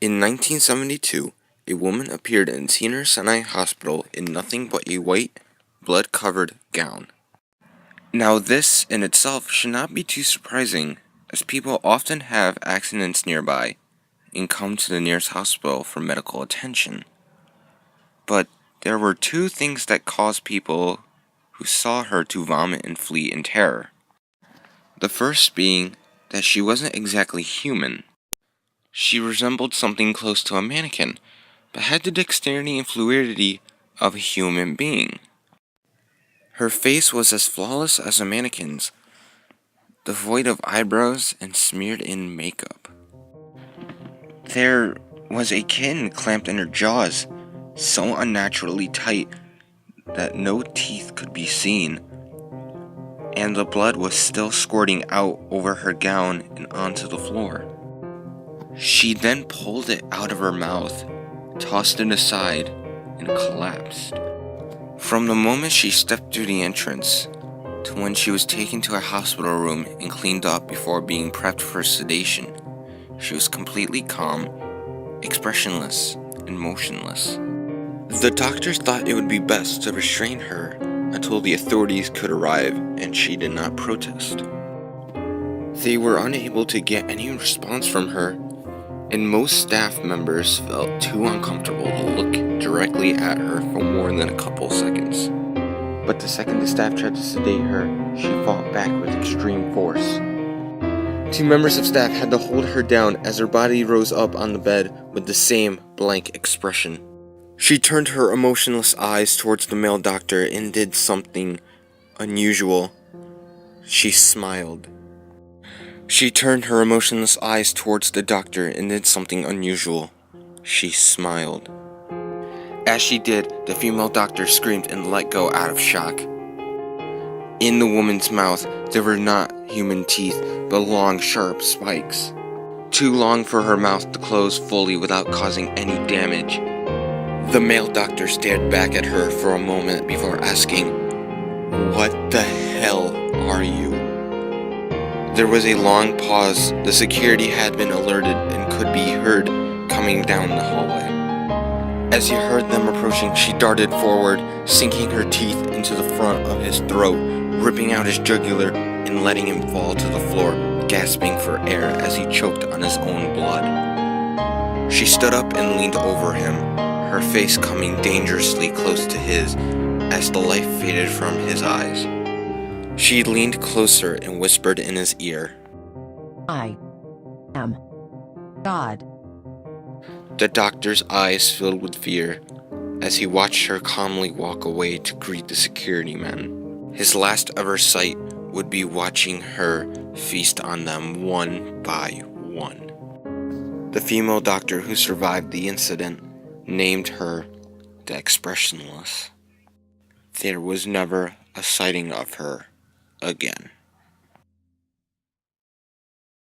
In 1972, a woman appeared in Sinai Hospital in nothing but a white, blood-covered gown. Now this in itself should not be too surprising, as people often have accidents nearby and come to the nearest hospital for medical attention. But there were two things that caused people who saw her to vomit and flee in terror. The first being that she wasn't exactly human. She resembled something close to a mannequin, but had the dexterity and fluidity of a human being. Her face was as flawless as a mannequin's, devoid of eyebrows and smeared in makeup. There was a kitten clamped in her jaws, so unnaturally tight that no teeth could be seen, and the blood was still squirting out over her gown and onto the floor. She then pulled it out of her mouth, tossed it aside, and collapsed. From the moment she stepped through the entrance to when she was taken to a hospital room and cleaned up before being prepped for sedation, she was completely calm, expressionless, and motionless. The doctors thought it would be best to restrain her until the authorities could arrive, and she did not protest. They were unable to get any response from her, and most staff members felt too uncomfortable to look directly at her for more than a couple seconds. But the second the staff tried to sedate her, she fought back with extreme force. Two members of staff had to hold her down as her body rose up on the bed with the same blank expression. She turned her emotionless eyes towards the male doctor and did something unusual. She smiled. She turned her emotionless eyes towards the doctor and did something unusual. She smiled. As she did, the female doctor screamed and let go out of shock. In the woman's mouth, there were not human teeth, but long, sharp spikes. Too long for her mouth to close fully without causing any damage. The male doctor stared back at her for a moment before asking, "What the hell are you?" There was a long pause. The security had been alerted and could be heard coming down the hallway. As he heard them approaching, she darted forward, sinking her teeth into the front of his throat, ripping out his jugular and letting him fall to the floor, gasping for air as he choked on his own blood. She stood up and leaned over him, her face coming dangerously close to his as the light faded from his eyes. She leaned closer and whispered in his ear, "I am God." The doctor's eyes filled with fear as he watched her calmly walk away to greet the security men. His last ever sight would be watching her feast on them one by one. The female doctor who survived the incident named her the Expressionless. There was never a sighting of her again.